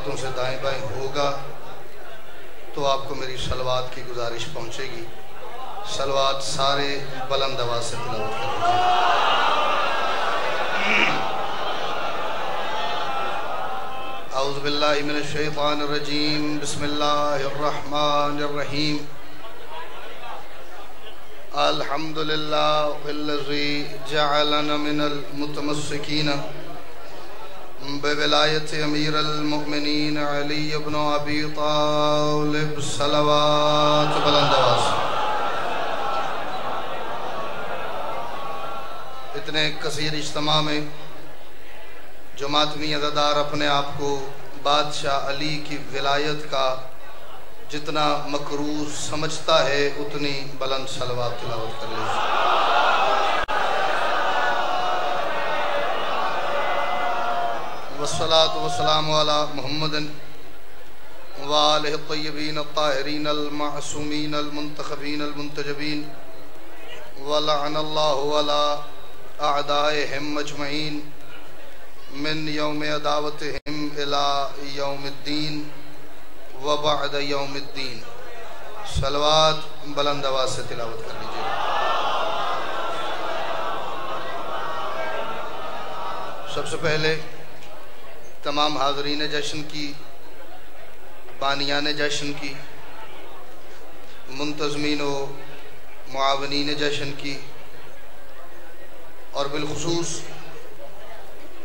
हाथों से दाएं बाएं होगा तो आपको मेरी सलवात की गुजारिश पहुंचेगी। सलवात सारे बुलंद आवाज से तिलावत कर लीजिए। औज़ु बिल्लाहि मिनश शैतानिर रजीम, बिस्मिल्लाहिर रहमानिर रहीम। अल्हम्दुलिल्लाहिल्लज़ी जअलना मिनल मुतमस्सिकीन बिविलायत अमीरुल मुमिनीन अली इब्न अबी तालिब सलवात बुलंद आवाज़। इतने कसीर इज्तिमा में जो मातमी अज़ादार अपने आप को बादशाह अली की विलायत का जितना मकरूर समझता है उतनी बुलंद सलवात तिलावत कर लीजिए। वस्सलातु वस्सलामु अला मुहम्मदिन व आलिहि तय्यबीन अत्ताहिरीन अल-मासूमीन अल-मुंतखबीन अल-मुंतजबीन व लअनल्लाहु अला अअदाइहिम अजमईन मिन यौम अदावतिहिम इला यौमिद्दीन व बअद यौमिद्दीन। सलवात बुलंद आवाज से तिलावत कर लीजिए। सबसे पहले तमाम हाज़रीन जश्न की, बानियान जश्न की, मुंतज़मीन व मुआवनीन जश्न की और बिलखुसूस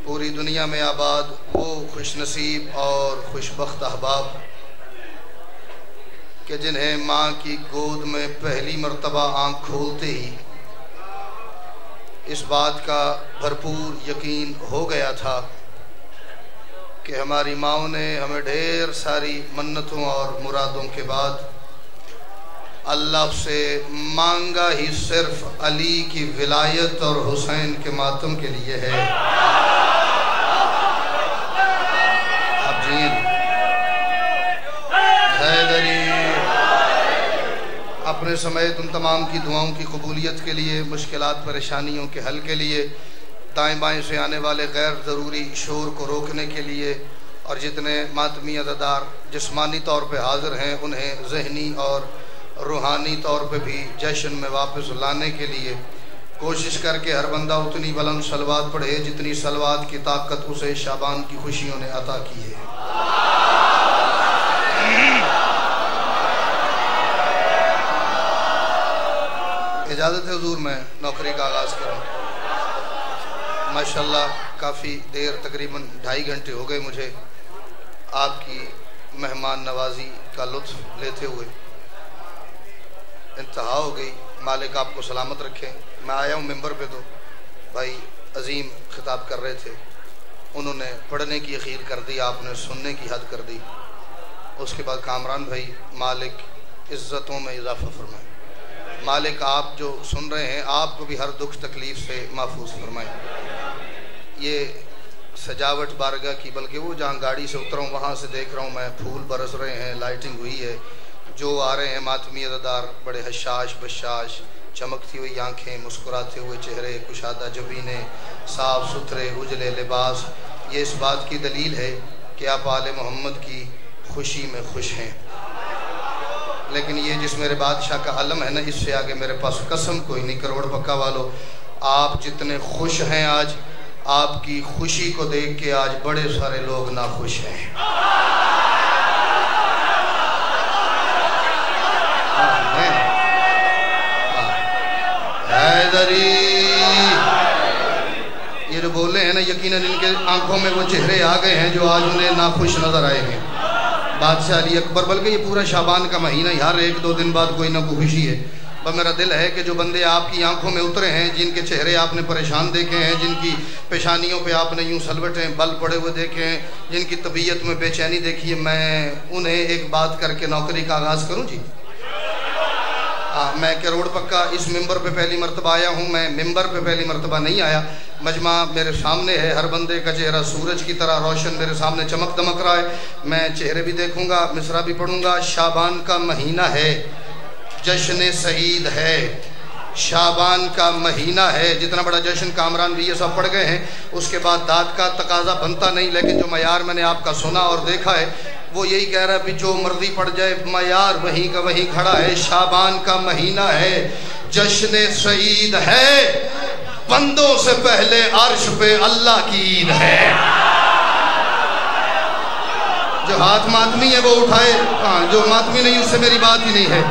पूरी दुनिया में आबाद वो खुशनसीब और खुशबख्त अहबाब कि जिन्हें माँ की गोद में पहली मर्तबा आँख खोलते ही इस बात का भरपूर यकीन हो गया था कि हमारी माँओं ने हमें ढेर सारी मन्नतों और मुरादों के बाद अल्लाह से मांगा ही सिर्फ अली की विलायत और हुसैन के मातम के लिए है। आप जीन हैदरी अपने समेत उन तमाम की दुआओं की कबूलियत के लिए, मुश्किलात परेशानियों के हल के लिए, दाएं बाएं से आने वाले गैर ज़रूरी शोर को रोकने के लिए और जितने मातमी अज़ादार जिस्मानी तौर पे हाज़िर हैं उन्हें ज़हनी और रूहानी तौर पे भी जश्न में वापस लाने के लिए कोशिश करके हर बंदा उतनी बुलंद सलवात पढ़े जितनी सलवात की ताकत उसे शाबान की खुशियों ने अता की है। इजाज़त है हुज़ूर, मैं नौकरी का आगाज़ करूँ। माशाल्लाह काफ़ी देर, तकरीबन 2.5 घंटे हो गए मुझे आपकी मेहमान नवाजी का लुत्फ़ लेते हुए। इंतहा हो गई। मालिक आपको सलामत रखें। मैं आया हूँ मेंबर पे तो भाई अजीम खिताब कर रहे थे, उन्होंने पढ़ने की अखीर कर दी, आपने सुनने की हद कर दी। उसके बाद कामरान भाई, मालिक इज़्ज़तों में इजाफ़ा फरमाए। मालिक आप जो सुन रहे हैं आपको भी हर दुख तकलीफ़ से महफूज फरमाए। ये सजावट बारगाह की, बल्कि वो जहाँ गाड़ी से उतरा हूँ वहाँ से देख रहा हूँ मैं, फूल बरस रहे हैं, लाइटिंग हुई है, जो आ रहे हैं मातमी अज़ादार बड़े हशाश बशाश, चमकती हुई आँखें, मुस्कुराते हुए चेहरे, कुशादा जबीने, साफ़ सुथरे उजले लिबास। ये इस बात की दलील है कि आप आले मोहम्मद की खुशी में खुश हैं। लेकिन ये जिस मेरे बादशाह का अलम है ना, इससे आगे मेरे पास कसम कोई नहीं। करोड़ पक्का वालों, आप जितने खुश हैं आज, आपकी खुशी को देख के आज बड़े सारे लोग नाखुश हैं। हैदरी ये जो बोले हैं ना, यकीनन इनके आंखों में वो चेहरे आ गए हैं जो आज उन्हें नाखुश नजर आए हैं। बादशाह अली अकबर, बल्कि ये पूरा शाबान का महीना, यार 1-2 दिन बाद कोई ना कोई खुशी है। पर मेरा दिल है कि जो बंदे आपकी आंखों में उतरे हैं, जिनके चेहरे आपने परेशान देखे हैं, जिनकी पेशानियों पे आपने यूं सलवटें बल पड़े हुए देखे हैं, जिनकी तबीयत में बेचैनी देखी है, मैं उन्हें एक बात करके नौकरी का आगाज़ करूँ जी। मैं करोड़ पक्का इस मिंबर पे पहली मरतबा आया हूँ। मैं मिंबर पे पहली मरतबा नहीं आया। मजमा मेरे सामने है, हर बंदे का चेहरा सूरज की तरह रोशन मेरे सामने चमक दमक रहा है। मैं चेहरे भी देखूंगा, मिसरा भी पढ़ूंगा। शाबान का महीना है, जश्न सईद है, शाबान का महीना है। जितना बड़ा जश्न कामरान भी ये सब पढ़ गए हैं, उसके बाद दाद का तकाजा बनता नहीं, लेकिन जो मयार मैंने आपका सुना और देखा है वो यही कह रहा है कि जो मर्जी पड़ जाए मयार वहीं का वहीं खड़ा है। शाबान का महीना है, जश्न सईद है, बंदों से पहले अर्श पे अल्लाह की ईद है। जो हाथ मातमी है वो उठाए, हाँ जो मातमी नहीं उससे मेरी बात ही नहीं है।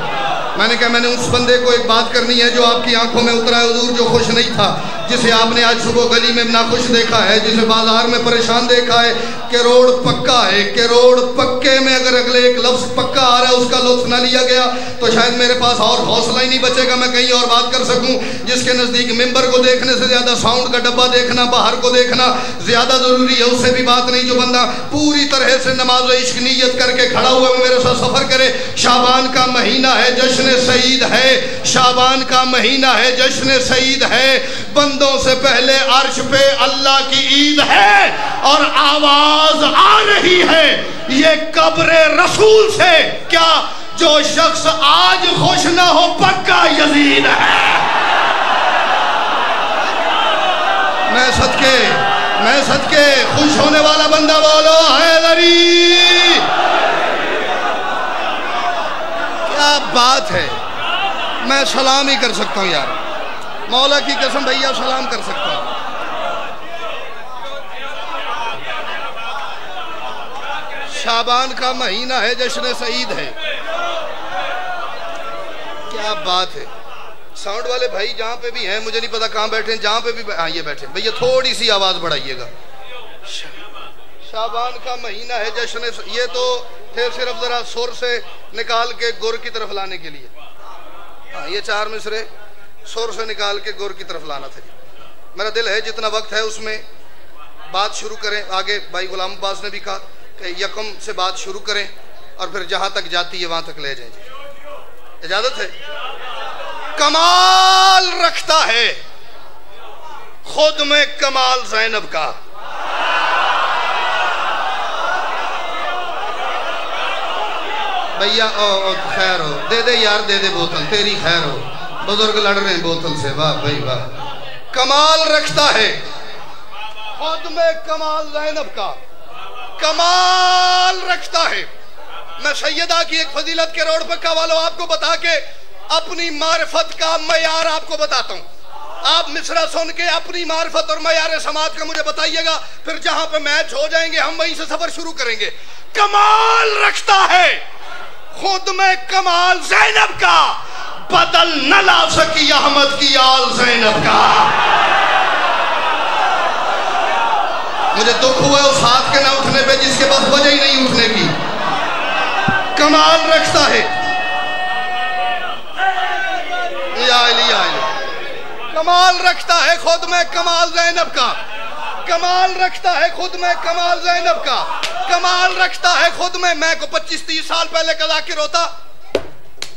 मैंने कहा मैंने उस बंदे को एक बात करनी है जो आपकी आंखों में उतरा है हुजूर, जो खुश नहीं था, जिसे आपने आज सुबह गली में नाखुश देखा है, जिसे बाजार में परेशान देखा है। करोड़ पक्का है, करोड़ पक्के में अगर अगले एक लफ्ज पक्का आ रहा है उसका लुत्फ ना लिया गया तो शायद मेरे पास और हौसला ही नहीं बचेगा मैं कहीं और बात कर सकूं। जिसके नज़दीक मिंबर को देखने से ज़्यादा साउंड का डब्बा देखना, बाहर को देखना ज़्यादा ज़रूरी है, उससे भी बात नहीं। जो बंदा पूरी तरह से नमाज इश्क नियत करके खड़ा हुआ मेरे साथ सफ़र करे। शाबान का महीना है, जश्न सईद है, शाबान का महीना है, जश्न सईद है, बंदों से पहले अर्श पे अल्लाह की ईद है। और आवाज आ रही है ये कब्र रसूल से, क्या जो शख्स आज खुश ना हो पक्का यजीद है। मैं सदके खुश होने वाला बंदा बोलो हैदरी। क्या बात है, मैं सलाम ही कर सकता हूँ यार, मौला की कसम भैया सलाम कर सकता हूँ। शाबान का महीना है, जश्न सईद है, क्या बात है। साउंड वाले भाई जहाँ पे भी हैं, मुझे नहीं पता कहाँ बैठे हैं, जहाँ पे भी हाँ ये बैठे भैया, थोड़ी सी आवाज बढ़ाइएगा। शाबान का महीना है, जश्न, ये तो थे सिर्फ जरा सुर से निकाल के गुर की तरफ लाने के लिए। हाँ ये चार मिसरे सुर से निकाल के गुर की तरफ लाना था। मेरा दिल है जितना वक्त है उसमें बात शुरू करें। आगे भाई गुलाम अब्बास ने भी कहा कि यकम से बात शुरू करें और फिर जहां तक जाती है वहां तक ले जाएं। इजाजत है। कमाल रखता है खुद में कमाल ज़ैनब का। भैया खैर हो, दे दे यार, दे दे बोतल, तेरी खैर हो, बुजुर्ग लड़ रहे हैं बोतल से, वाह भाई वाह। कमाल रखता है खुद में कमाल ज़ैनब का, कमाल रखता है। मैं सैयदा की एक फजीलत के रोड पक्का वालों आपको बता के अपनी मारिफत का मयार आपको बताता हूं। आप मिसरा सुन के अपनी मारिफत और मयार समाज का मुझे बताइएगा, फिर जहां पे मैच हो जाएंगे हम वहीं से सफर शुरू करेंगे। कमाल रखता है खुद में कमाल ज़ैनब का, बदल न ला सकी अहमद की आल ज़ैनब का। मुझे दुख हुआ उस हाथ के ना उठने पे जिसके पास वजह ही नहीं उठने की। कमाल रखता है, कमाल रखता है खुद में कमाल ज़ैनब का, कमाल रखता है खुद में कमाल ज़ैनब का, कमाल रखता है खुद में। मैं को 25-30 साल पहले का जाकिर होता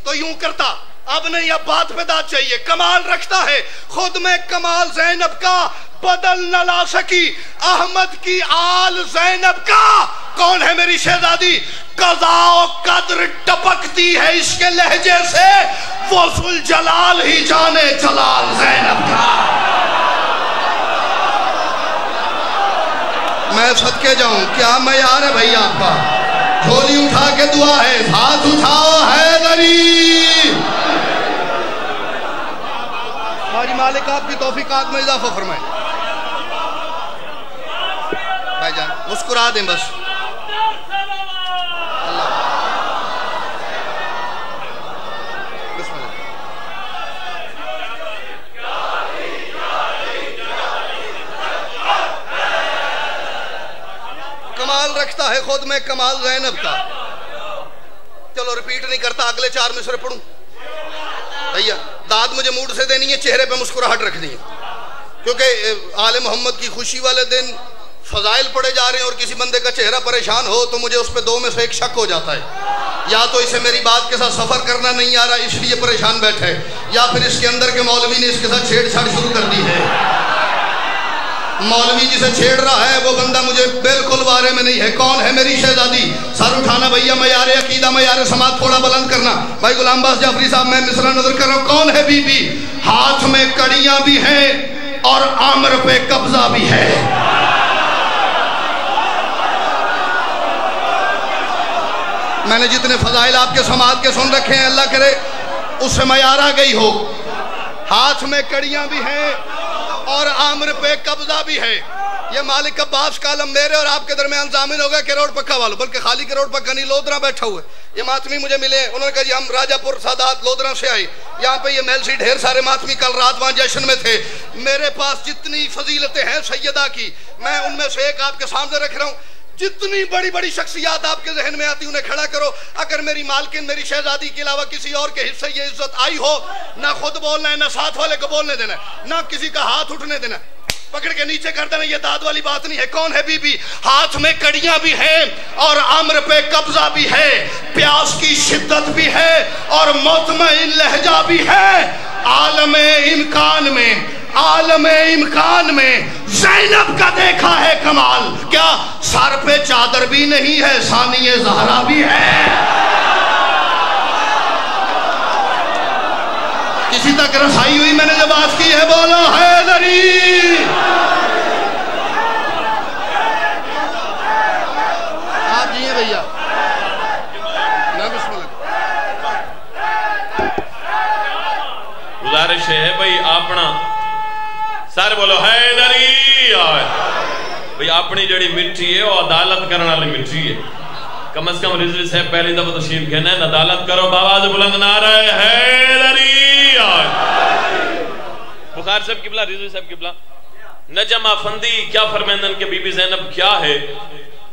तो यूं करता, अब नहीं, अब बात पे दाद चाहिए। कमाल रखता है खुद में कमाल ज़ैनब का, बदल न ला सकी अहमद की आल ज़ैनब का। कौन है मेरी शहजादी? कज़ा कद्र टपकती है इसके लहजे से, वो ज़ुल जलाल ही जाने जलाल ज़ैनब का। मैं सदके जाऊं, क्या मयार है भाई आपका? झोली उठा के दुआ है, हाथ उठाओ हैदरी। हमारी मालिक आपकी तौफीकात में इजाफा फरमाए। भाईजान मुस्कुरा दें बस। कमाल रखता है खुद में कमाल ज़ैनब का। चलो रिपीट नहीं करता, अगले 4 मिसरे पढ़ूं भैया। दाद मुझे मूड से देनी है, चेहरे पे मुस्कुराहट रखनी है, क्योंकि आले मोहम्मद की खुशी वाले दिन फजाइल पढ़े जा रहे हैं और किसी बंदे का चेहरा परेशान हो तो मुझे उस पर 2 में से एक शक हो जाता है। या तो इसे मेरी बात के साथ सफर करना नहीं आ रहा इसलिए परेशान बैठा है, या फिर इसके अंदर के मौलवी ने इसके साथ छेड़छाड़ शुरू कर दी है। मौलवी जिसे छेड़ रहा है वो बंदा मुझे बिल्कुल बारे में नहीं है। कौन है मेरी शहजादी? सर उठाना भैया, मयारे अकीदा मयारे समाज थोड़ा बुलंद करना। भाई गुलाम बास जाफरी साहब, मैं मिसरा नजर कर रहा हूँ। कौन है बीबी? हाथ में कड़ियां भी हैं और आमर पे कब्जा भी है। मैंने जितने फजाइल आपके समाज के सुन रखे हैं, अल्लाह करे उससे मयारा गई हो। हाथ में कड़ियां भी हैं और आमर पे कब्जा भी है। ये मालिक अब्बास का आलम मेरे और आपके दरमियान जामिन होगा कि रोड पक्का वालों, बल्कि खाली के रोड पक्का नहीं, लोधरा बैठा हुआ है। ये मातमी मुझे मिले, उन्होंने कहा जी हम राजापुर सादात लोधरा से आए, यहाँ पे ये महल से ढेर सारे मातमी कल रात वहाँ जश्न में थे। मेरे पास जितनी फजीलतें हैं सैयदा की, मैं उनमें से एक आपके सामने रख रहा हूँ। जितनी बड़ी बड़ी शख्सियात आपके जहन में आती उन्हें खड़ा करो। अगर मेरी मालकिन, मेरी शहजादी के अलावा किसी और के हिस्से ये इज्जत आई हो, ना खुद बोलना है, ना साथ वाले को बोलने देना है, ना किसी का हाथ उठने देना, पकड़ के नीचे कर देना। ये दाद वाली बात नहीं है। कौन है बीबी? हाथ में कड़ियां भी हैं और आमर पे कब्जा भी है, प्यास की शिद्दत भी है और मुतमईन लहजा भी है। आलमे इम्कान में, आलमे इम्कान में ज़ैनब का देखा है कमाल। क्या सर पे चादर भी नहीं है, सानिए ज़हरा भी है। किसी तक रसाई हुई मैंने जब बात की है, बोला हैदरी। आप जी भैया, गुजारिश है भाई अपना सर बोलो हैदरी। भाई अपनी जड़ी मिट्टी है वो अदालत करने वाली मिट्टी है। कम से कम रिजवी साहब पहली दफा तशरीफ कहना है, अदालत करो बाबा से बुलंद नारा है हैदरी। बुखार साहब किबला, रिजवी साहब किबला, नजम आफंदी क्या फरमांदन के बीबी ज़ैनब क्या है?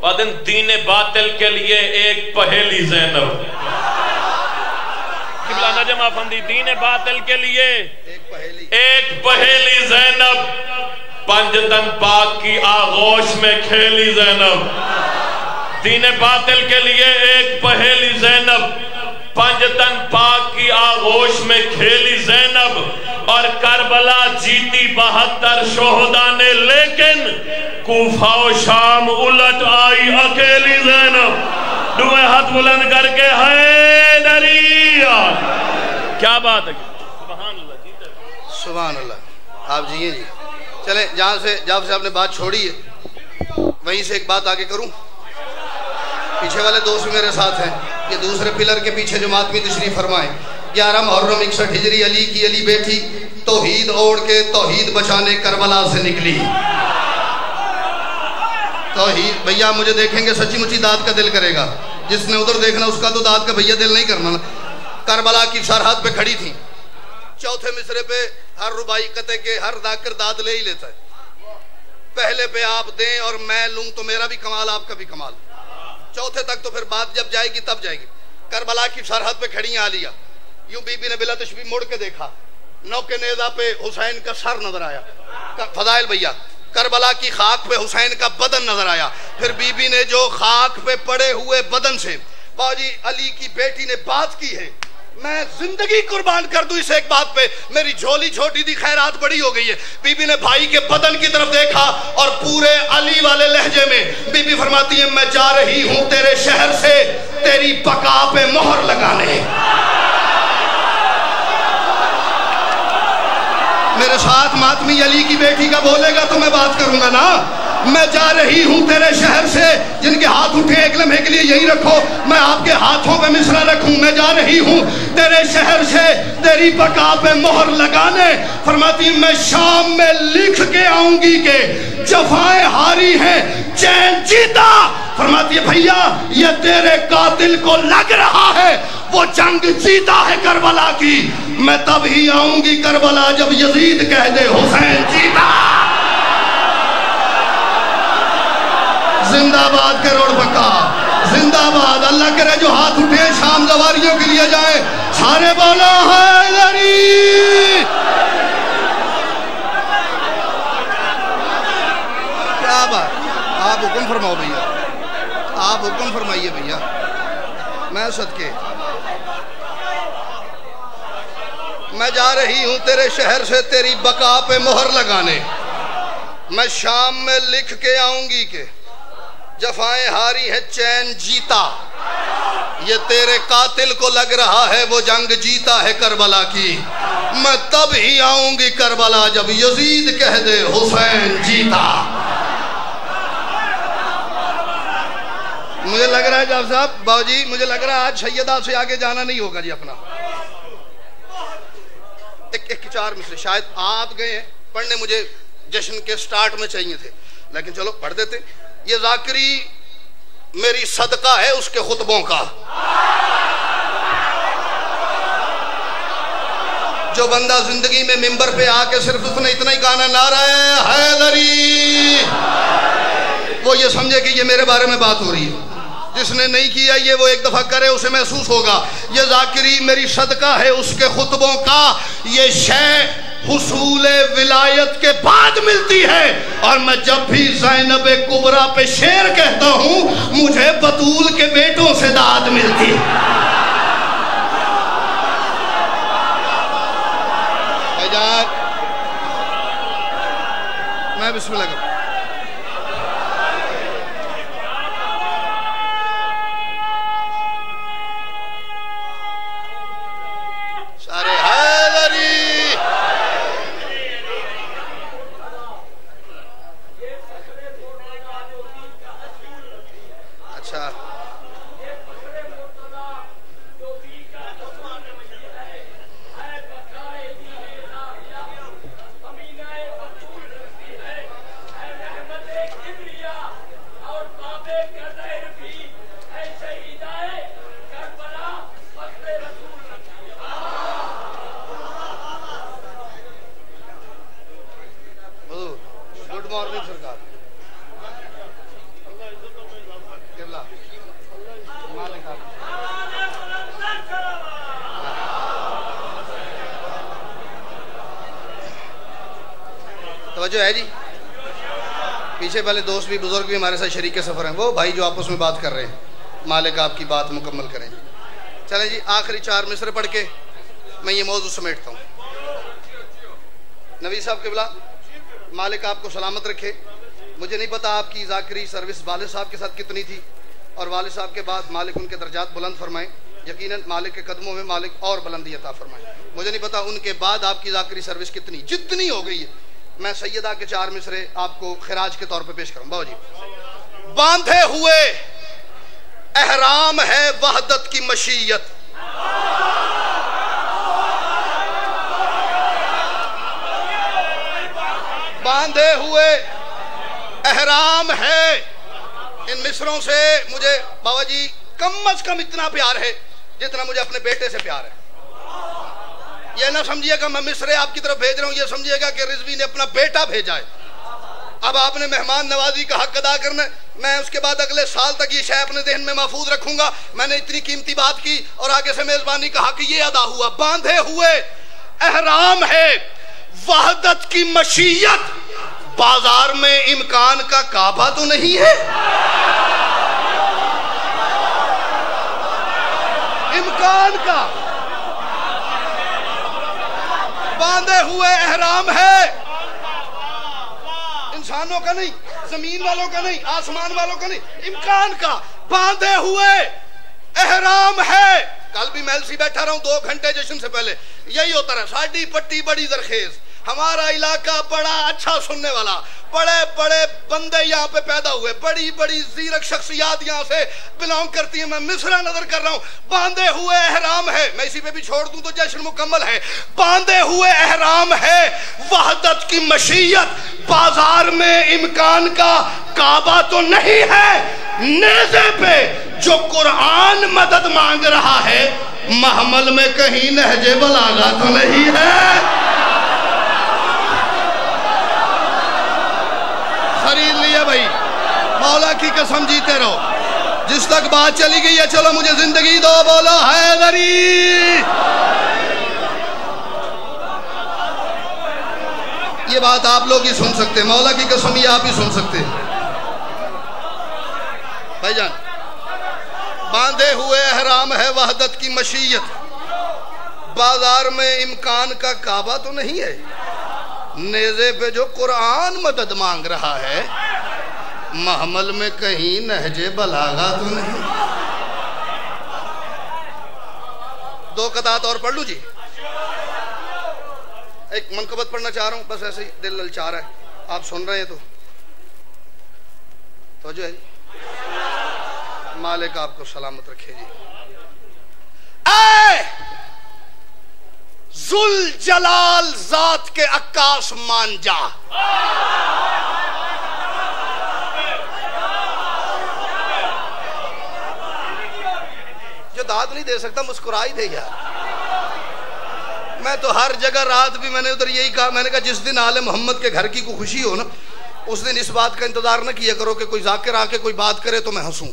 वादन दीन बातिल के लिए एक पहेली ज़ैनब। किबला नजम आफंदी, दीन बातिल के लिए एक पहेली ज़ैनब, पंजतन पाक की आगोश में खेली ज़ैनब। दीन बातिल के लिए एक पहेली ज़ैनब, पंजतन पाक की आगोश में खेली ज़ैनब। और करबला जीती 72 शोहदा ने, लेकिन कूफा और शाम उलट आई अकेली ज़ैनब। दुए हाथ बुलंद करके हैदरी। क्या बात है, सुभान अल्लाह। आप जिए जी। चले जहाँ से आपने बात छोड़ी है वहीं से एक बात आगे करूं। पीछे वाले दोस्त मेरे साथ हैं, ये दूसरे पिलर के पीछे जो मातमी तशरीफ फरमाए। 11 मुहर्रम 61 हिजरी, अली की अली बेटी तौहीद ओढ़ के तौहीद बचाने करबला से निकली। तौहीद भैया मुझे देखेंगे सच्ची मुच्ची दाद का दिल करेगा। जिसने उधर देखना उसका तो दाद का भैया दिल नहीं करना। करबला की सरहद पे खड़ी थी। चौथे मिसरे पे हर रुबाई कते के हर दाकर दाद ले ही लेता है। पहले पे आप दें और मैं लूं तो मेरा भी कमाल, आपका भी कमाल। चौथे तक तो फिर बात जब जाएगी तब जाएगी। करबला की सरहद पे खड़ी आलिया, यूं बीबी ने बिला तशबीह मुड़ के देखा, नौके नेज़ा पे हुसैन का सर नजर आया। फजाइल भैया, करबला की खाक पे हुसैन का बदन नजर आया। फिर बीबी ने जो खाक पे पड़े हुए बदन से बाजी अली की बेटी ने बात की है, मैं जिंदगी कुर्बान कर दूं इस एक बात पे, मेरी झोली छोटी थी खैरात बड़ी हो गई है। बीबी ने भाई के बदन की तरफ देखा और पूरे अली वाले लहजे में बीबी फरमाती है, मैं जा रही हूं तेरे शहर से तेरी बका पे मोहर लगाने। मेरे साथ मातमी अली की बेटी का बोलेगा तो मैं बात करूंगा ना। मैं जा रही हूं तेरे शहर से, जिनके हाथ उठे एक लम्हे के लिए यही रखो, मैं आपके हाथों पे मिसरा रखूं। मैं जा रही हूं तेरे शहर से तेरी बका पे मोहर लगाने। फरमाती मैं शाम में लिख के आऊंगी के जफाएं हारी हैं चैन जीता। फरमाती है भैया ये तेरे कातिल को लग रहा है वो जंग जीता है करबला की। मैं तब ही आऊंगी करबला जब यजीद कह दे हुसैन जीता। जिंदाबाद करोड़ बका, जिंदाबाद। अल्लाह करे जो हाथ उठे शाम जवारियों के लिए जाए, सारे बोलो हैदरी। क्या बात, आप हुक्म फरमाओ भैया, आप हुक्म फरमाइए भैया। मैं सदके मैं जा रही हूं तेरे शहर से तेरी बका पे मोहर लगाने। मैं शाम में लिख के आऊंगी कि जफाएं हारी है चैन जीता, ये तेरे कातिल को लग रहा है वो जंग जीता है करबला की। मैं तब ही आऊंगी करबला जब यजीद कह दे हुसैन जीता। मुझे लग रहा है जब साहब बाबूजी, मुझे लग रहा है आज सैयदा से आगे जाना नहीं होगा जी अपना। एक 4 मिसरे शायद आप गए हैं पढ़ने, मुझे जश्न के स्टार्ट में चाहिए थे, लेकिन चलो पढ़ देते। ये जाकिरी मेरी सदका है उसके खुतबों का, जो बंदा जिंदगी में मिंबर पे आके सिर्फ उसने इतना ही गाना नारा हैदरी, वो ये समझे कि ये मेरे बारे में बात हो रही है। जिसने नहीं किया ये वो एक दफा करे, उसे महसूस होगा ये जाकिरी मेरी सदका है उसके खुतबों का। ये शय हुसूल विलायत के बाद मिलती है, और मैं जब भी ज़ैनब कुबरा पे शेर कहता हूं मुझे बतूल के बेटों से दाद मिलती है। भाईजान मैं बिस्मिल्लाह करूं। सारे हैदरी जो है जी, पीछे वाले दोस्त भी बुजुर्ग भी हमारे साथ शरीक सफर हैं, वो भाई जो आपस में बात कर रहे हैं, मालिक आपकी बात मुकम्मल करें। चलें जी, आखिरी 4 मिसरे पढ़ के मैं ये मौजू समेटता हूँ। नबी साहब क़िबला मालिक आपको सलामत रखे। मुझे नहीं पता आपकी ज़ाकिरी सर्विस वालिद साहब के साथ कितनी थी, और वालिद साहब के बाद मालिक उनके दर्जात बुलंद फरमाएं। यकीनन मालिक के कदमों में मालिक और बुलंदी अता फरमाएं। मुझे नहीं पता उनके बाद आपकी ज़ाकिरी सर्विस कितनी, जितनी हो गई है। मैं सैयदा के 4 मिसरे आपको खिराज के तौर पे पेश करूं। बाबू जी, बांधे हुए एहराम है वहदत की मशीयत, बांधे हुए एहराम है। इन मिसरों से मुझे बाबा जी कम अज कम इतना प्यार है जितना मुझे अपने बेटे से प्यार है। ये ना समझिएगा मैं मिसरे आपकी तरफ भेज रहा हूं, ये समझिएगा कि रिजवी ने अपना बेटा भेजा है। अब आपने मेहमान नवाजी का हक अदा करना, मैं उसके बाद अगले साल तक ये शय अपने देहन में महफूज रखूंगा। मैंने इतनी कीमती बात की और आगे से मेजबानी का हक ये अदा हुआ। बांधे हुए एहराम है वहदत की मशीयत, बाजार में इम्कान का काबा तो नहीं है। इम्कान का बांधे हुए एहराम है, इंसानों का नहीं, जमीन वालों का नहीं, आसमान वालों का नहीं, इम्कान का बांधे हुए एहराम है। कल भी मैं एलसी बैठा रहा हूं 2 घंटे जश्न से पहले, यही होता रहा। साड़ी पट्टी बड़ी दरखेज, हमारा इलाका बड़ा अच्छा सुनने वाला, बड़े बड़े बंदे यहाँ पे पैदा हुए, बड़ी बड़ी जीरक शख्सियात यहाँ से बिलोंग करती है। मैं मिसरा नजर कर रहा हूँ। बांधे हुए एहराम है, मैं इसी पे भी छोड़ दूं तो जश्न मुकम्मल है। बांधे हुए एहराम है वहदत की मशीयत, बाजार में इम्कान का काबा तो नहीं है। नेज़े पे जो कुरान मदद मांग रहा है, महमल में कहीं नहजे बलागा तो नहीं है। खरीद लिया भाई, मौला की कसम जीते रहो। जिस तक बात चली गई है, चलो मुझे जिंदगी दो, बोलो हैदरी। ये बात आप लोग ही सुन सकते, मौला की कसम ये आप ही सुन सकते भाईजान। बांधे हुए एहराम है वहदत की मशीयत, बाजार में इम्कान का काबा तो नहीं है। नेज़े पे जो कुरान मदद मांग रहा है, महमल में कहीं नहजे बलागा तो नहीं। दो कतात और पढ़ लूं जी। एक मनकबत पढ़ना चाह रहा हूं, बस ऐसे ही दिल ललचा रहा है। आप सुन रहे हैं तो जो है जी, मालिक आपको सलामत रखे जी। जुल जलाल जात के अक्कास मान जा। जो दाद नहीं दे सकता मुस्कुरा ही दे यार। मैं तो हर जगह रात भी मैंने उधर यही कहा, मैंने कहा जिस दिन आले मोहम्मद के घर की को खुशी हो ना, उस दिन इस बात का इंतजार न किया करो कि कोई जाकिर आके कोई बात करे तो मैं हंसूं।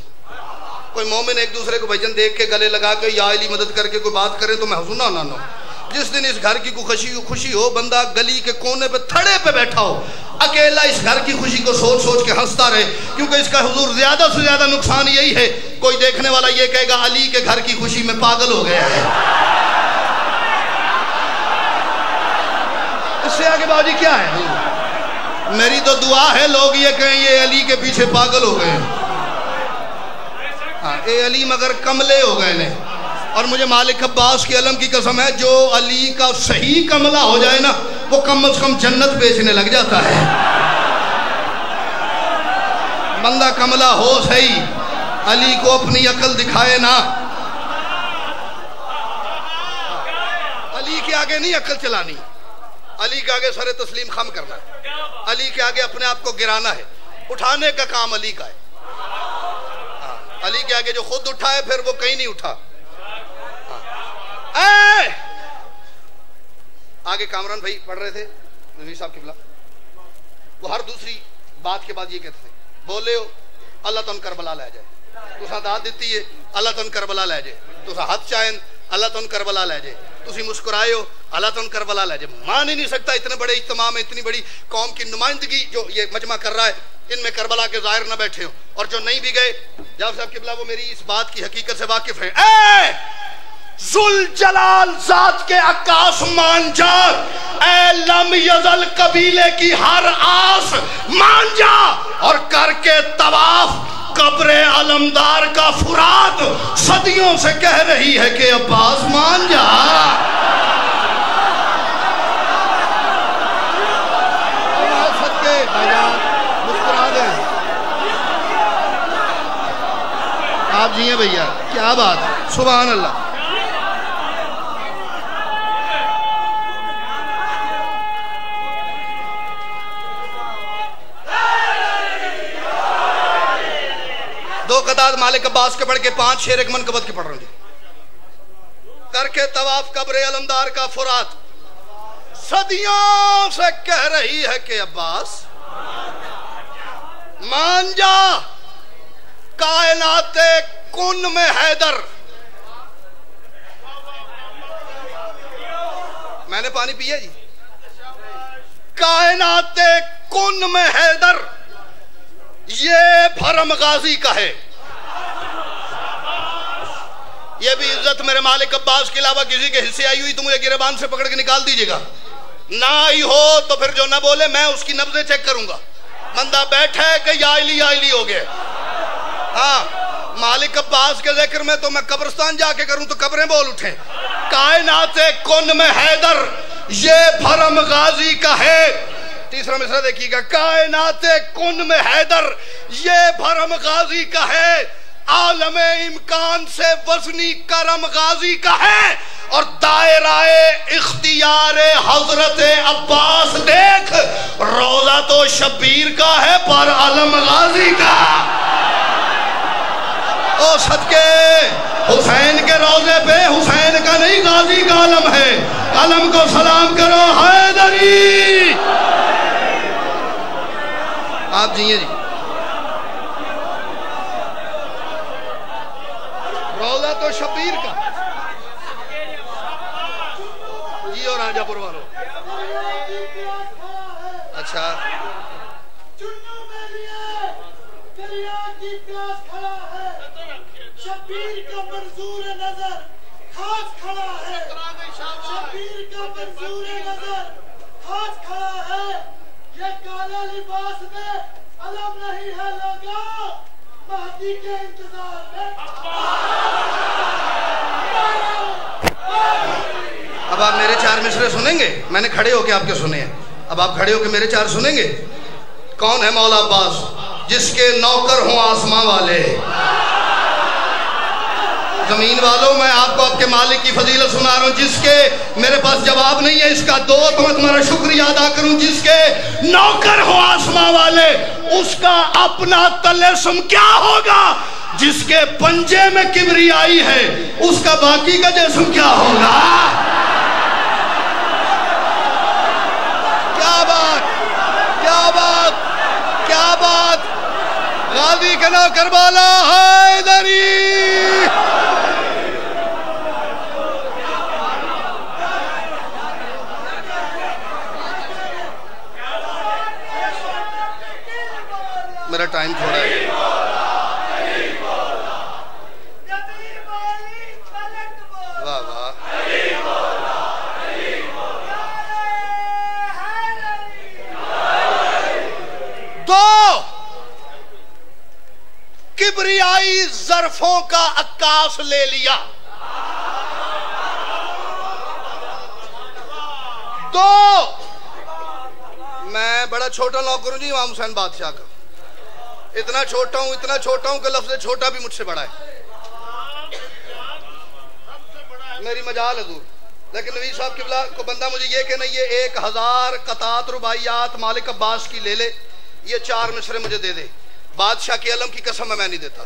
कोई मोमिन एक दूसरे को भजन देख के गले लगा के या अली मदद करके कोई बात करे तो मैं हंसूं ना। ना ना, जिस दिन इस घर की को खुशी हो, बंदा गली के कोने पे थड़े पे बैठा हो, अकेला इस घर की खुशी को सोच सोच के हंसता रहे, क्योंकि इसका हुजूर ज्यादा से ज्यादा नुकसान यही है, कोई देखने वाला ये कहेगा अली के घर की खुशी में पागल हो गया है। इससे आगे बाजी क्या है? मेरी तो दुआ है लोग ये कहें ये अली के पीछे पागल हो गए। हाँ, ये अली मगर कमले हो गए ने। और मुझे मालिक अब्बास के अलम की कसम है, जो अली का सही कमला हो जाए ना, वो कम से कम जन्नत बेचने लग जाता है। बंदा कमला हो सही, अली को अपनी अकल दिखाए ना। अली के आगे नहीं अकल चलानी, अली के आगे सरे तस्लीम खम करना है, अली के आगे अपने आप को गिराना है। उठाने का काम अली का है। अली के आगे जो खुद उठाए फिर वो कहीं नहीं उठा। आगे कामरान भाई पढ़ रहे थे नबी साहब किबला, वो हर दूसरी बात के बाद ये कहते थे, बोले हो अल्लाह तुम करबला ले जाए, तुसा दाद दी है अल्लाह तुम करबला ले जाए, तुसा हाथ चाहन अल्लाह तुम करबला ले जाए, तुसी मुस्कुराए हो अल्लाह तुम करबला ले जाए। मान ही नहीं सकता इतने बड़े इज्तिमा में इतनी बड़ी कौम की नुमाइंदगी जो ये मजमा कर रहा है, इनमें करबला के जाहिर न बैठे हो। और जो नहीं भी गए, जाब साहब किबला वो मेरी इस बात की हकीकत से वाकिफ है। जुल जलाल जात के अक्कास मान जा, ऐ लम यजल कबीले की हर आस मान जा, और करके तवाफ कब्रे अलमदार का फुरात सदियों से कह रही है कि अब्बास मान जा। मुस्कुरा दे आप जी हैं भैया, क्या बात है, सुभान अल्लाह। दो कतार मालिक अब्बास के पढ़ के 5 शेर एक मनकबत के पढ़ रहे हैं। करके तवाफ कब्रे अलमदार का फुरात सदियों से कह रही है कि अब्बास मान जा, कायनाते कुन में हैदर। मैंने पानी पिया जी। कायनाते कुन में हैदर ये भरम गाजी का है। ये भी इज्जत मेरे मालिक अब्बास के अलावा किसी के हिस्से आई हुई तो मुझे गिरबान से पकड़ के निकाल दीजिएगा। ना आई हो तो फिर जो ना बोले मैं उसकी नब्जें चेक करूंगा। बंदा बैठा है कि या इली हो गया। हाँ, मालिक अब्बास के जिक्र में तो मैं कब्रिस्तान जाके करूं तो कब्रें बोल उठे। कायनाते कुन में हैदर ये भरम गाजी का है। तीसरा मिसरा देखिएगा, कायनाते कुन में हैदर ये भरम गाजी का है, आलमे इम्कान से वजनी करम गाजी का है, और दायराए इख्तियारे हजरत अब्बास देख, रोजा तो शब्बीर का है पर आलम गाजी का। ओ सदके हुसैन के रोजे पे हुसैन का नहीं गाजी का आलम है। आलम को सलाम करो हैदरी। आप जिए जी। रोजा तो शब्बीर का जी, और राजापुर वालों। अच्छा, शब्बीर का मंजूर नजर खास खड़ा है, शब्बीर का मंजूर नजर खास खड़ा है। आप मेरे 4 मिसरे सुनेंगे? मैंने खड़े होके आपके सुने हैं, अब आप खड़े होके मेरे 4 सुनेंगे? कौन है मौला अब्बास? जिसके नौकर हों आसमां वाले। जमीन वालों, मैं आपको आपके मालिक की फजीलत सुना रहा हूं, जिसके मेरे पास जवाब नहीं है इसका, दो तो मैं तुम्हारा शुक्रिया अदा करूं। जिसके नौकर हो आसमां वाले, उसका अपना तलस्सुम क्या होगा? जिसके पंजे में किबरियाई है, उसका बाकी का जिस्म क्या होगा? क्या बात, क्या बात, क्या बात! गाजी के नौकर वाला हैदरी। मेरा टाइम थोड़ा है। वाह वाह, दो किबरियाई ज़र्फों का अक्कास ले लिया। दो, मैं बड़ा छोटा नौकर हूं जी इमाम हुसैन बादशाह का, इतना छोटा हूं कि लफ्ज़ छोटा भी मुझसे बड़ा है। मेरी मजाल है दूर, लेकिन नबी साहब किबला को बंदा मुझे ये कहना, ये 1000 कतात रुबाइयात मालिक अब्बास की ले ले, ये 4 मिसरे मुझे दे दे, बादशाह के अलम की कसम मैं नहीं देता।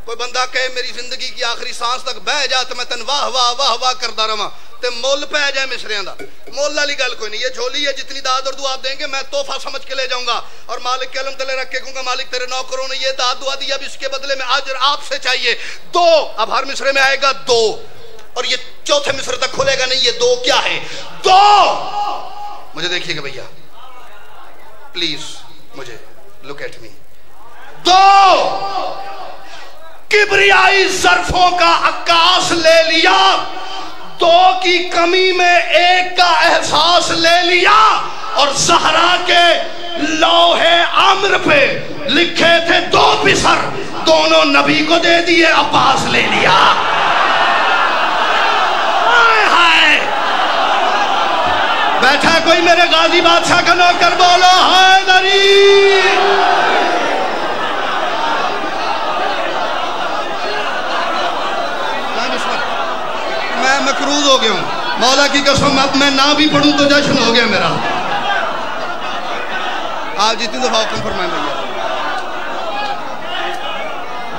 कोई बंदा कहे मेरी जिंदगी की आखिरी सांस तक बह जा तो मैं तन वाह वाह वाह वाह करता रहा, ते मुल पै जाए मिसरियां दा, मुल वाली गल कोई नहीं। ये झोली है, जितनी दाद और दुआ आप देंगे मैं तोहफा समझ के ले जाऊंगा और मालिक के अलम तले रख के कहूंगा, मालिक तेरे नौकरों ने ये दाद दुआ दिया, अब इसके बदले में अजर आपसे चाहिए। 2, अब हर मिसरे में आएगा 2, और ये चौथे मिसरे तक खुलेगा नहीं। ये 2 क्या है? 2, मुझे देखिएगा भैया प्लीज, मुझे लुक एट मी। 2 किबरियाई ज़र्फों का अक्कास ले लिया, 2 की कमी में 1 का एहसास ले लिया, और ज़हरा के लौहे आम्र पे लिखे थे 2 पिसर, दोनों नबी को दे दिए, अब्बास ले लिया। बैठा कोई मेरे गाजी बादशाह का नौकर, बोलो हैदरी। मैं मकरूज हो गया हूं, मौला की कसम, अब मैं ना भी पढ़ूं तो जश्न हो गया मेरा। आप जितनी दफा हुक्म फरमाएं भैया।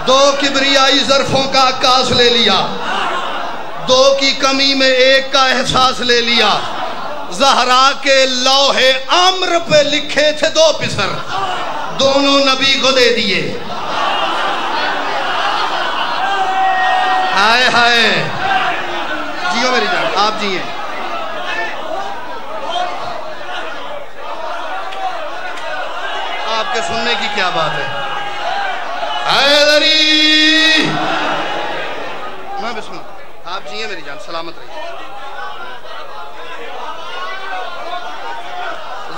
2 किबरियाई ज़र्फों का अक्कास ले लिया, 2 की कमी में 1 का एहसास ले लिया, ज़हरा के लौहे आम्र पे लिखे थे 2 पिसर, दोनों नबी को दे दिए। हाय हाय, जियो मेरी जान, आप जिए। आपके सुनने की क्या बात है? हैदरी, मैं बिस्मिल्लाह, आप जिए मेरी जान, सलामत रहिए।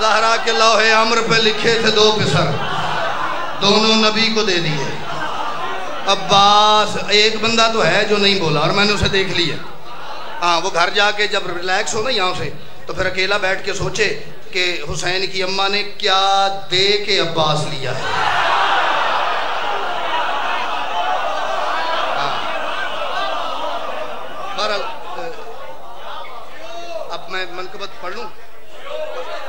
ज़हरा के लौहे अम्र पे लिखे थे 2 पिसर, दोनों नबी को दे दिए। अब्बास, एक बंदा तो है जो नहीं बोला और मैंने उसे देख लिया। हाँ, वो घर जाके जब रिलैक्स हो ना यहाँ से, तो फिर अकेला बैठ के सोचे कि हुसैन की अम्मा ने क्या दे के अब्बास लिया है। बहरहाल, अब मैं मनकबत पढ़ लूँ,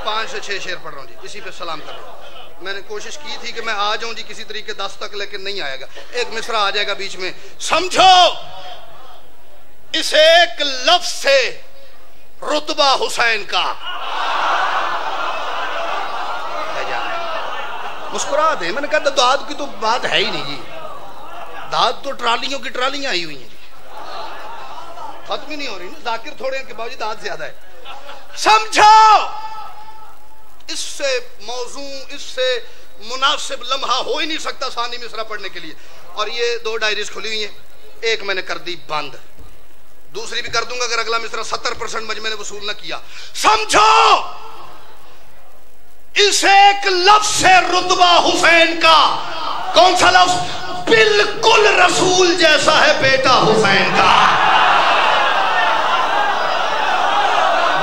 5 से 6 शेर पढ़ रहा हूँ जी, इसी पे सलाम कर रहा हूँ। मैंने कोशिश की थी कि मैं आ जाऊं जी किसी तरीके 10 तक, लेकिन नहीं आएगा। एक मिसरा आ जाएगा बीच में। समझो, इस एक लफ्ज से रुतबा हुसैन का। मुस्कुरा दे, मैंने कहा दाद की तो बात है ही नहीं जी, दाद तो ट्रालियों की ट्रालियां आई हुई हैं जी, खत्म ही नहीं हो रही ना। जाकिर थोड़े के बावजूद दाद ज्यादा है। समझो, इससे मौजू, इससे मुनासिब लम्हा हो ही नहीं सकता सानी मिसरा पढ़ने के लिए। और ये 2 डायरीज खुली हुई हैं, एक मैंने कर दी बंद, दूसरी भी कर दूंगा अगर अगला मिसरा 70% मजमे ने वसूल न किया। समझो, इस एक लफ्ज से रुतबा हुसैन का। कौन सा लफ्ज? बिल्कुल रसूल जैसा है बेटा हुसैन का।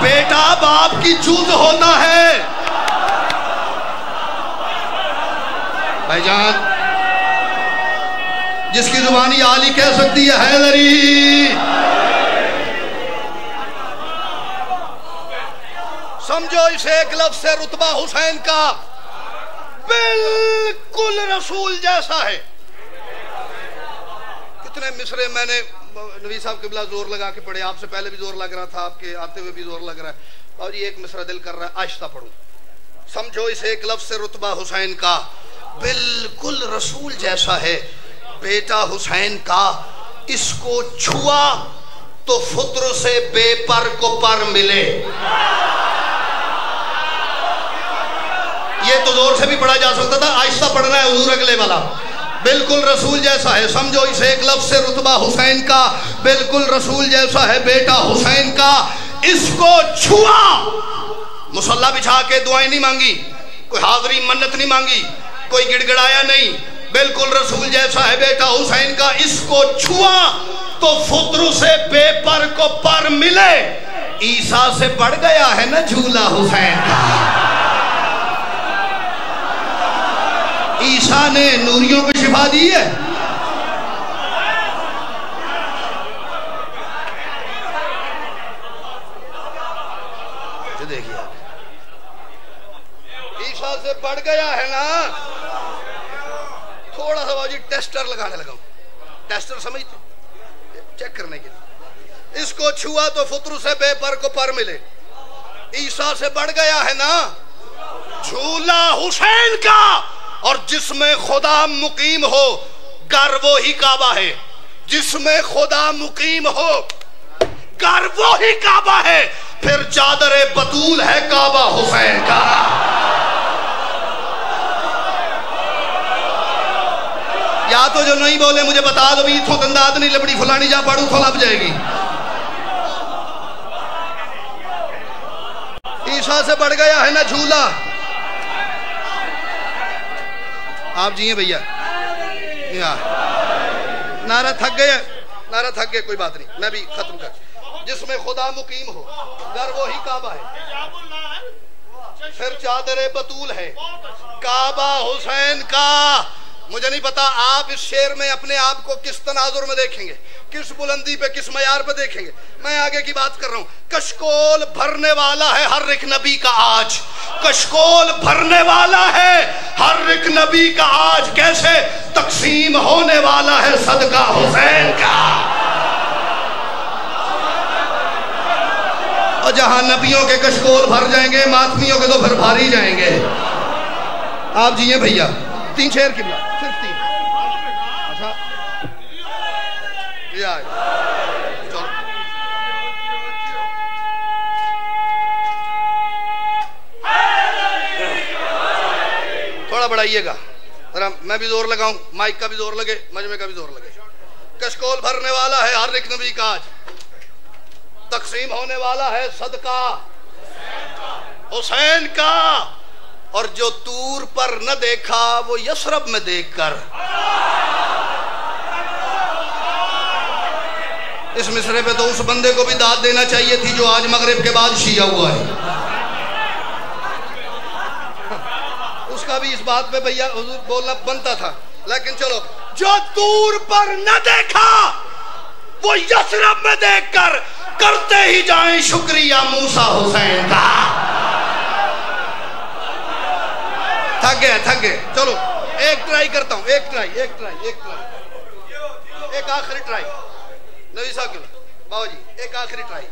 बेटा बाप की चूज होता है। भाईजान जिसकी जुबानी आली कह सकती है हैदरी, समझो इसे एक लफ्ज से रुतबा हुसैन का बिल्कुल रसूल जैसा है। कितने मिसरे मैंने नबी साहब किबला जोर लगा के पढ़े, आपसे पहले भी जोर लग रहा था, आपके आते हुए भी जोर लग रहा है, और ये एक मिसरा दिल कर रहा है आहिस्ता पढ़ूं। समझो इसे एक लफ्ज से रुतबा हुसैन का बिल्कुल रसूल जैसा है। बेटा हुसैन का इसको छुआ तो फुत्र से बेपर को पर मिले। ये तो जोर से भी पढ़ा जा सकता था, आहिस्ता पढ़ना है हुजूर अगले वाला। बिल्कुल रसूल जैसा है, समझो इसे एक लफ्ज से रुतबा हुसैन का बिल्कुल रसूल जैसा है। बेटा हुसैन का इसको छुआ, मुसल्ला बिछा के दुआएं नहीं मांगी, कोई हाजरी मन्नत नहीं मांगी, कोई गिड़गिड़ाया नहीं, बिल्कुल रसूल जैसा है। बेटा हुसैन का इसको छुआ तो फुत्र से बेपर को पर मिले। ईसा से बढ़ गया है ना झूला हुसैन का। ईसा ने नूरियों को शिफा दी है। देखिए ईसा से बढ़ गया है ना। थोड़ा सा बाबूजी टेस्टर लगाने लगा, टेस्टर समझते, चेक करने के लिए। इसको छुआ तो फुत्र से बेपर को पर मिले। ईसा से बढ़ गया है ना झूला हुसैन का, और जिसमें खुदा मुकीम हो घर वो ही काबा है। जिसमें खुदा मुकीम हो घर वो ही काबा है। फिर चादर बतूल है काबा हुसैन का। या तो जो नहीं बोले मुझे बता दो भी, इथों दंदाद नहीं लबड़ी फुलानी जा पढ़ू तो लब जाएगी। ईसा से बढ़ गया है ना झूला। आप जी हैं भैया, नारा थक गया, नारा थक गया, कोई बात नहीं, मैं भी खत्म कर। जिसमें खुदा मुकीम हो घर वो ही काबा है। फिर चादर बतूल है काबा हुसैन का। मुझे नहीं पता आप इस शेर में अपने आप को किस तनाजुर में देखेंगे, किस बुलंदी पे, किस मयार पे देखेंगे। मैं आगे की बात कर रहा हूं। कशकोल भरने वाला है हर एक नबी का आज। कशकोल भरने वाला है हर एक नबी का आज। कैसे? तकसीम होने वाला है सदका हुसैन का। और जहां नबियों के कशकोल भर जाएंगे, मातमियों के तो फिर भारी जाएंगे। आप जी हैं भैया, 3 शेर की बात, सिर्फ 3। अच्छा चलो थोड़ा बढ़ाइएगा जरा, मैं भी जोर लगाऊं, माइक का भी जोर लगे, मजमे का भी जोर लगे। कशकोल भरने वाला है हर एक नबी का आज। तकसीम होने वाला है सदका हुसैन का। और जो तूर पर न देखा वो यशरब में देखकर। इस मिसरे पे तो उस बंदे को भी दाद देना चाहिए थी जो आज मगरिब के बाद शिया हुआ है। उसका भी इस बात पे भैया हुजूर बोलना बनता था, लेकिन चलो, जो तूर पर न देखा वो यशरब में देखकर करते ही जाएं शुक्रिया मूसा हुसैन का। थक गए। चलो एक ट्राई करता हूं, एक आखिरी ट्राई। नबी साहब के बाबा जी, एक आखिरी ट्राई।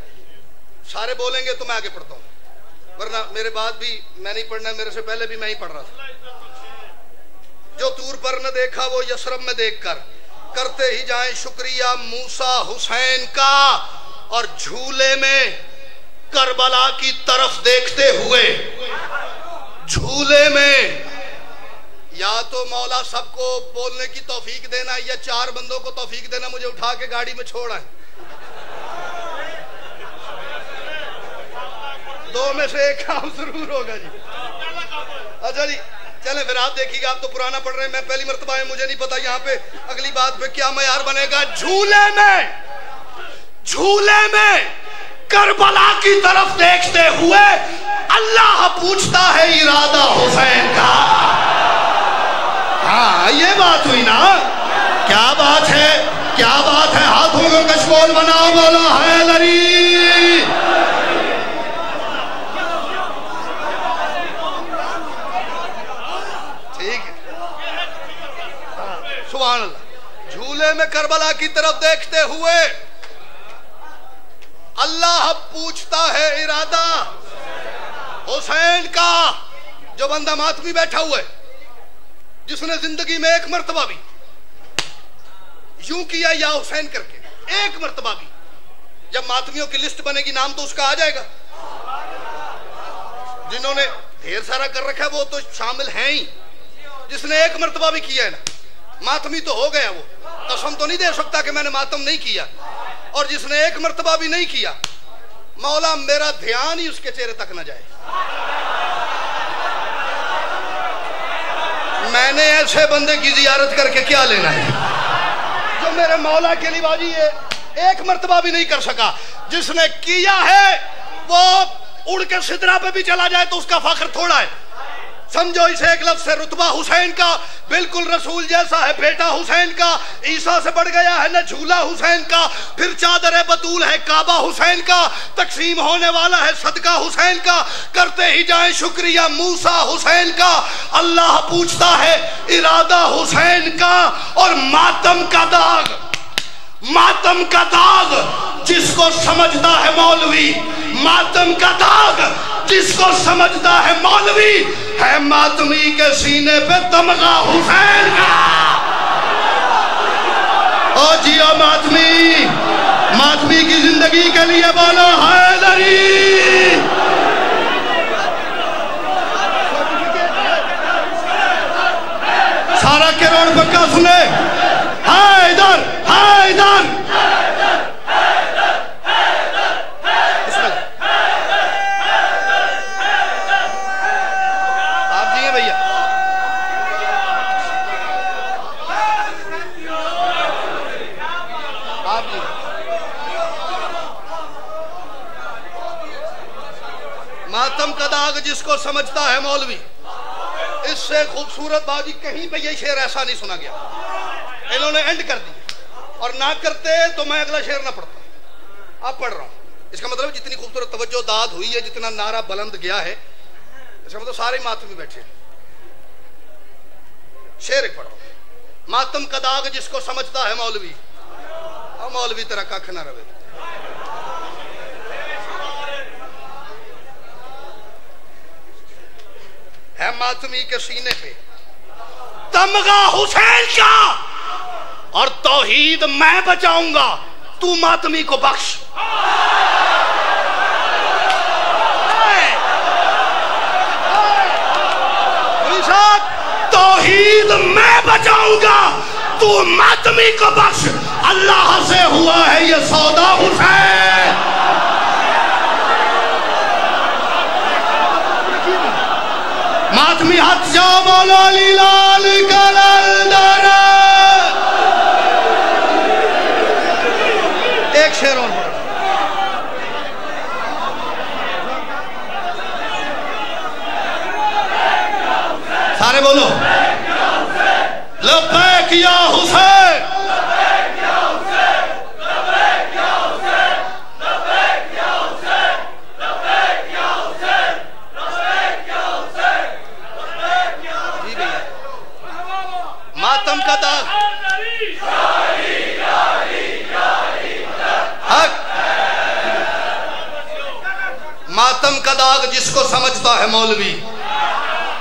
सारे बोलेंगे तो मैं आगे पढ़ता हूं, वरना मेरे बाद भी मैं नहीं पढ़ना, मेरे से पहले भी मैं ही पढ़ रहा था। जो तूर पर न देखा वो यशरब में देखकर करते ही जाएं शुक्रिया मूसा हुसैन का। और झूले में करबला की तरफ देखते हुए, झूले में या तो मौला सबको बोलने की तौफीक देना या 4 बंदों को तौफीक देना मुझे उठा के गाड़ी में छोड़ा है। 2 में से एक काम जरूर होगा जी। अच्छा जी चले फिर, आप देखिएगा, आप तो पुराना पढ़ रहे हैं, मैं पहली मर्तबा है, मुझे नहीं पता यहाँ पे अगली बात पे क्या मयार बनेगा। झूले में करबला की तरफ देखते हुए अल्लाह पूछता है इरादा हुसैन का। हाँ, ये बात हुई ना। क्या बात है, क्या बात है। हाथों को कशकोल बनाओ, बोलो हैदरी। ठीक है, सुभान अल्लाह। झूले में करबला की तरफ देखते हुए अल्लाह पूछता है इरादा हुसैन का। जो बंदा मातमी बैठा हुआ है, जिसने जिंदगी में एक मर्तबा भी यूं किया या हुसैन करके, एक मर्तबा भी, जब मातमियों की लिस्ट बनेगी नाम तो उसका आ जाएगा। जिन्होंने ढेर सारा कर रखा है वो तो शामिल हैं ही। जिसने एक मर्तबा भी किया है ना, मातमी तो हो गया। वो कसम तो नहीं दे सकता कि मैंने मातम नहीं किया। और जिसने एक मर्तबा भी नहीं किया, मौला मेरा ध्यान ही उसके चेहरे तक न जाए। मैंने ऐसे बंदे की जियारत करके क्या लेना है जो मेरे मौला के लिए बाजी है एक मर्तबा भी नहीं कर सका। जिसने किया है वो उड़ के सिदरा पे भी चला जाए तो उसका फख्र थोड़ा है। समझो इसे एक लफ्ज से रुतबा हुसैन का बिल्कुल रसूल जैसा है। बेटा हुसैन का ईसा से बढ़ गया है न झूला हुसैन का। फिर चादर बतूल है काबा हुसैन का। तकसीम होने वाला है सदका हुसैन का। करते ही जाए शुक्रिया मूसा हुसैन का। अल्लाह पूछता है इरादा हुसैन का। और मातम का दाग, मातम का दाग जिसको समझता है मौलवी, मातम का दाग जिसको समझता है मौलवी, है मातमी के सीने पे तमगा हुसैन का। ओ जियो मातमी, मातमी की जिंदगी के लिए बोलो हैदरी। सारा किरण पक्का सुने, हैदर हैदर। मातम का दाग जिसको समझता है मौलवी, इससे खूबसूरत बाजी कहीं पे ये शेर ऐसा नहीं सुना गया। इन्होंने एंड कर दी और ना करते तो मैं अगला शेर ना पढ़ता। अब पढ़ रहा हूं। इसका मतलब जितनी खूबसूरत तवज्जो दाद हुई है, जितना नारा बुलंद गया है, इसका मतलब सारे मातमी बैठे। शेर एक पढ़ो। मातम का दाग जिसको समझता है मौलवी, और मौलवी तेरा कख ना रवे। है मातमी के सीने पे तमगा हुसैन का। और तौहीद मैं बचाऊंगा, तू मातमी को बख्श। तौहीद मैं बचाऊंगा, तू मातमी को बख्श। अल्लाह से हुआ है ये सौदा हुसैन। मातमी हाथ जाओ, बोलो अली लाल कलंदर। एक शेर और सारे बोलो लब्बैक या हुसैन। मातम का दाग, मातम का दाग जिसको समझता है मौलवी,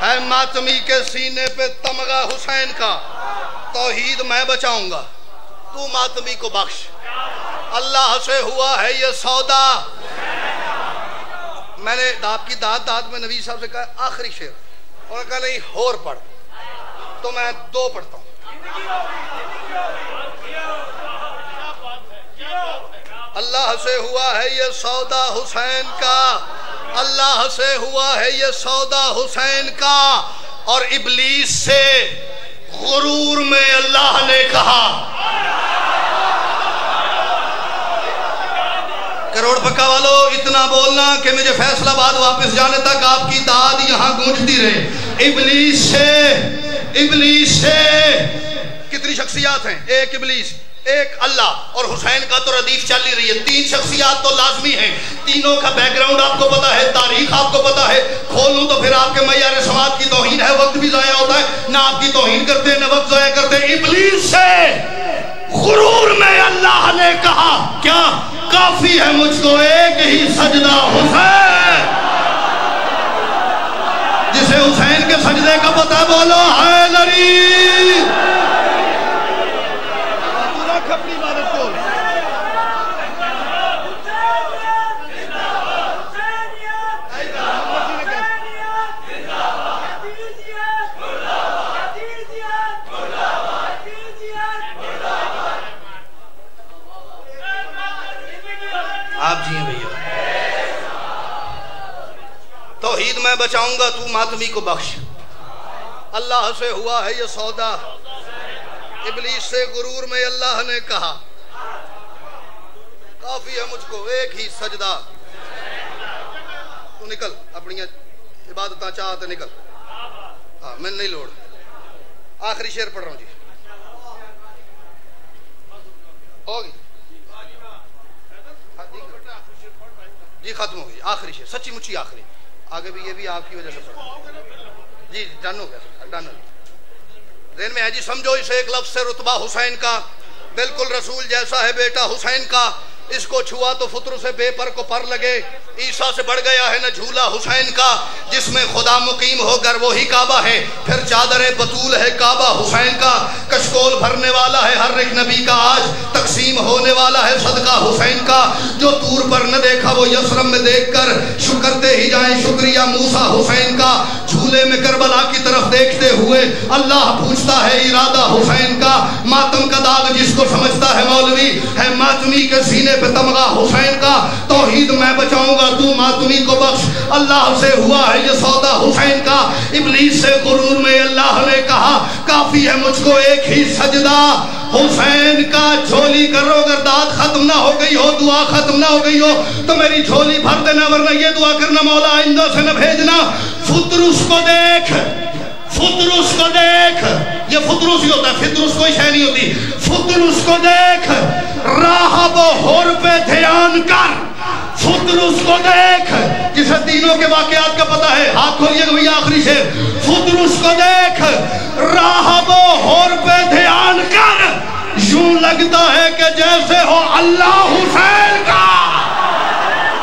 है मातमी के सीने पे तमगा हुसैन का। तौहीद मैं बचाऊंगा, तू मातमी को बख्श। अल्लाह से हुआ है ये सौदा। मैंने आपकी दाद में नबी साहब से कहा आखिरी शेर, और कहा नहीं और पढ़, तो मैं दो पढ़ता हूं। अल्लाह से हुआ है ये सौदा हुसैन का। अल्लाह से हुआ है ये सौदा हुसैन का। और इब्लीस से गुरूर में अल्लाह ने कहा, करोड़ पक्का वालों, इतना बोलना कि मुझे फैसलाबाद वापस जाने तक आपकी दाद यहाँ गूंजती रहे। इबलीस से कितनी शख्सियात हैं? एक इबलीस, एक अल्लाह और हुसैन का तो रदीफ चल ही रही है। 3 शख्सियात तो लाजमी हैं। तीनों का बैकग्राउंड आपको पता है, तारीख आपको पता है। खोलूं तो फिर आपके मय्यार समाज की तौहीन है, वक्त भी जाया होता है। ना आपकी तौहीन करते ना वक्त जाया करते। इबलीस से गुरूर में अल्लाह ने कहा क्या? काफी है मुझको एक ही सजदा हुसैन। जिसे हुसैन के सजदे का पता बोलो हैदरी। अपनी इबादत को आप जी हैं भैया। तौहीद मैं बचाऊंगा, तू मातमी को बख्श। अल्लाह से हुआ है ये सौदा। इबलीस से गुरूर में अल्लाह ने कहा काफी है मुझको एक ही सजदा। तू निकल अपनी इबादत चाहते निकल। हाँ मैं नहीं लोड़। आखिरी शेर पढ़ रहा हूँ जी। होगी जी, खत्म हो गई। आखिरी शेर, सच्ची मुच्ची आखिरी। आगे भी ये भी आपकी वजह से जी डन हो गया। डन देन में है जी। समझो इसे एक लफ्ज से रुतबा हुसैन का बिल्कुल रसूल जैसा है बेटा हुसैन का। इसको छुआ तो फुत्र से बेपर को पर लगे। ईसा से बढ़ गया है न झूला हुसैन का, जिसमें खुदा मुकीम होकर वही काबा है। फिर चादर बतूल है काबा हुसैन का। कशकोल भरने वाला है हर एक नबी का, आज तकसीम होने वाला है सदका हुसैन का। जो तूर पर न देखा वो यसरम में देखकर शुक्रते ही जाए शुक्रिया मूसा हुसैन का। झूले में करबला की तरफ देखते हुए अल्लाह पूछता है इरादा हुसैन का। मातम का दाग जिसको समझता है मौलवी है मातमी के सीने पे तमगा हुसैन का। तौहीद मैं बचाऊंगा, तू मातमी को बख्श। अल्लाह से हुआ है ये सौदा हुसैन का। इबलीस से गुरूर में अल्लाह ने कहा काफी है मुझको एक ही सजदा हुसैन का। झोली करो, अगर दाद खत्म ना हो गई हो, दुआ खत्म ना हो गई हो तो मेरी झोली भर देना, वरना ये दुआ करना मौला आइंदा से न भेजना। फुतरुस को देख, फुतरुस को देख। ये फुतरुस ही होता है, फितरुस कोई शय नहीं होती। फुतरुस को देख, राहब होर पे ध्यान कर। फुतरुस को देख, जिसे तीनों के वाकयात का पता है। हाथ खोलिएगा भैया, आखिरी शेर। फुतरुस को देख, राहब होर पे ध्यान कर। यूं लगता है कि जैसे हो अल्लाह हुसैन का,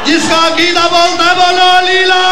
जिसका अकीदा बोलता है बोलो लीला।